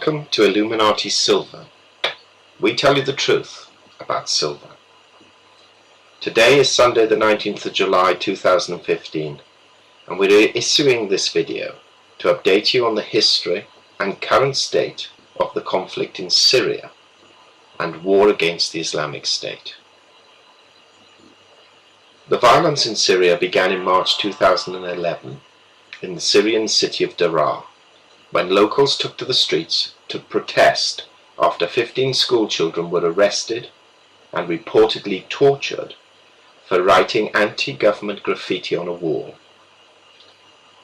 Welcome to Illuminati Silver. We tell you the truth about silver. Today is Sunday the 19th of July 2015 and we're issuing this video to update you on the history and current state of the conflict in Syria and war against the Islamic State. The violence in Syria began in March 2011 in the Syrian city of Deraa, when locals took to the streets to protest after 15 school children were arrested and reportedly tortured for writing anti-government graffiti on a wall.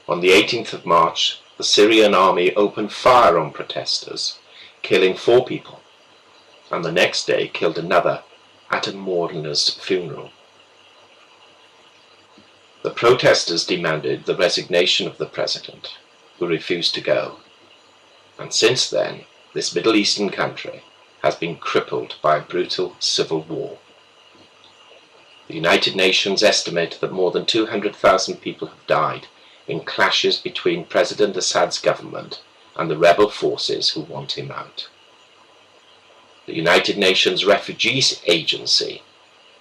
On the 18th of March, the Syrian army opened fire on protesters, killing 4 people, and the next day killed another at a mourner's funeral. The protesters demanded the resignation of the president, who refused to go, and since then this Middle Eastern country has been crippled by a brutal civil war. The United Nations estimate that more than 200,000 people have died in clashes between President Assad's government and the rebel forces who want him out. The United Nations Refugee Agency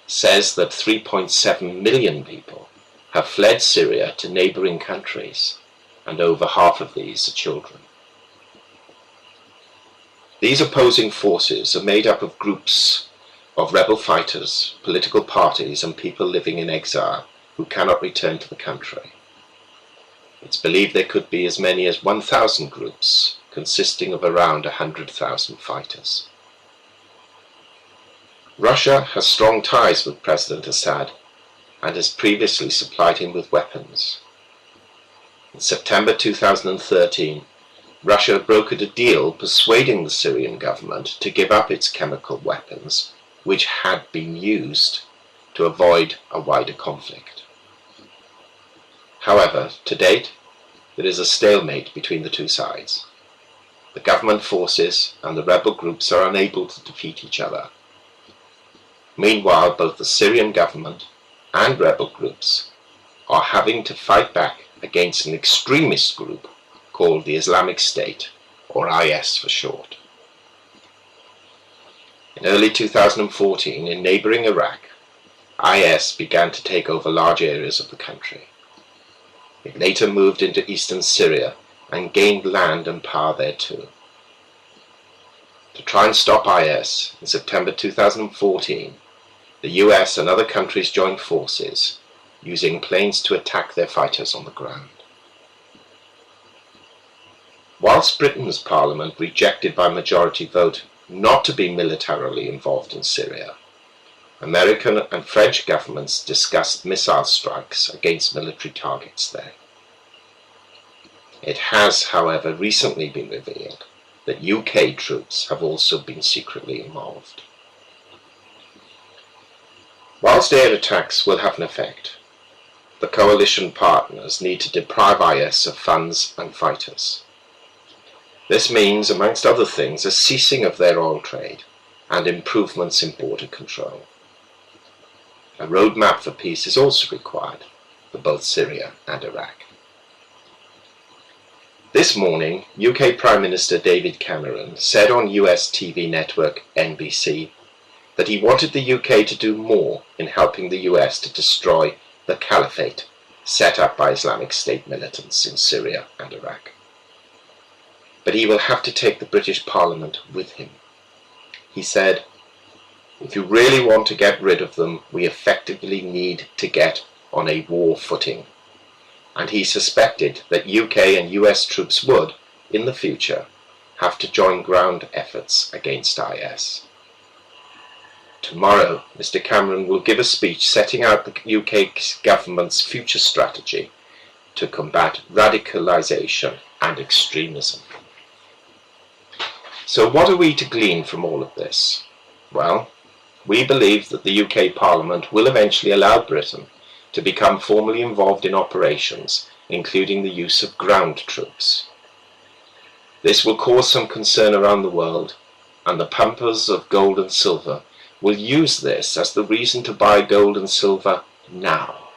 says that 3.7 million people have fled Syria to neighbouring countries, and over half of these are children. These opposing forces are made up of groups of rebel fighters, political parties and people living in exile who cannot return to the country. It's believed there could be as many as 1,000 groups, consisting of around 100,000 fighters. Russia has strong ties with President Assad and has previously supplied him with weapons. In September 2013, Russia brokered a deal persuading the Syrian government to give up its chemical weapons, which had been used to avoid a wider conflict. However, to date, there is a stalemate between the two sides. The government forces and the rebel groups are unable to defeat each other. Meanwhile, both the Syrian government and rebel groups are having to fight back against an extremist group called the Islamic State, or IS for short. In early 2014, in neighbouring Iraq, IS began to take over large areas of the country. It later moved into eastern Syria and gained land and power there too. To try and stop IS, in September 2014, the US and other countries joined forces, using planes to attack their fighters on the ground. Whilst Britain's Parliament rejected by majority vote not to be militarily involved in Syria, American and French governments discussed missile strikes against military targets there. It has, however, recently been revealed that UK troops have also been secretly involved. Whilst air attacks will have an effect, the coalition partners need to deprive IS of funds and fighters. This means, amongst other things, a ceasing of their oil trade and improvements in border control. A roadmap for peace is also required for both Syria and Iraq. This morning, UK Prime Minister David Cameron said on US TV network NBC that he wanted the UK to do more in helping the US to destroy the caliphate set up by Islamic State militants in Syria and Iraq. But he will have to take the British Parliament with him. He said, "If you really want to get rid of them, we effectively need to get on a war footing." And he suspected that UK and US troops would, in the future, have to join ground efforts against IS. Tomorrow, Mr. Cameron will give a speech setting out the UK government's future strategy to combat radicalisation and extremism. So what are we to glean from all of this? Well, we believe that the UK Parliament will eventually allow Britain to become formally involved in operations, including the use of ground troops. This will cause some concern around the world, and the pumpers of gold and silver will use this as the reason to buy gold and silver now,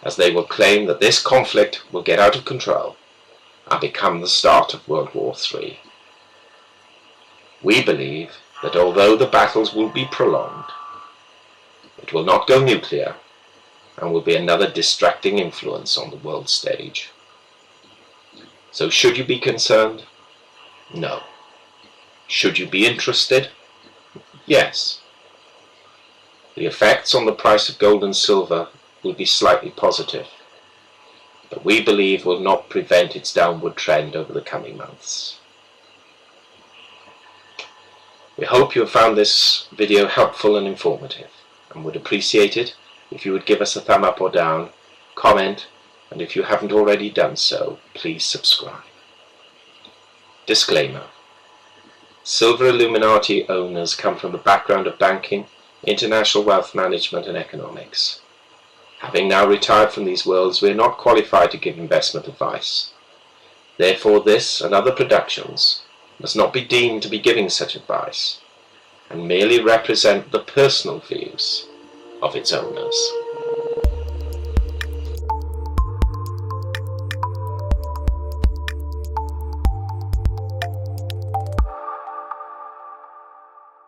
as they will claim that this conflict will get out of control and become the start of World War III. We believe that although the battles will be prolonged, it will not go nuclear and will be another distracting influence on the world stage. So should you be concerned? No. Should you be interested? Yes. The effects on the price of gold and silver will be slightly positive, but we believe will not prevent its downward trend over the coming months. We hope you have found this video helpful and informative, and would appreciate it if you would give us a thumb up or down, comment, and if you haven't already done so, please subscribe. Disclaimer: Silver Illuminati owners come from the background of banking, international wealth management and economics. Having now retired from these worlds, we are not qualified to give investment advice. Therefore, this and other productions must not be deemed to be giving such advice, and merely represent the personal views of its owners.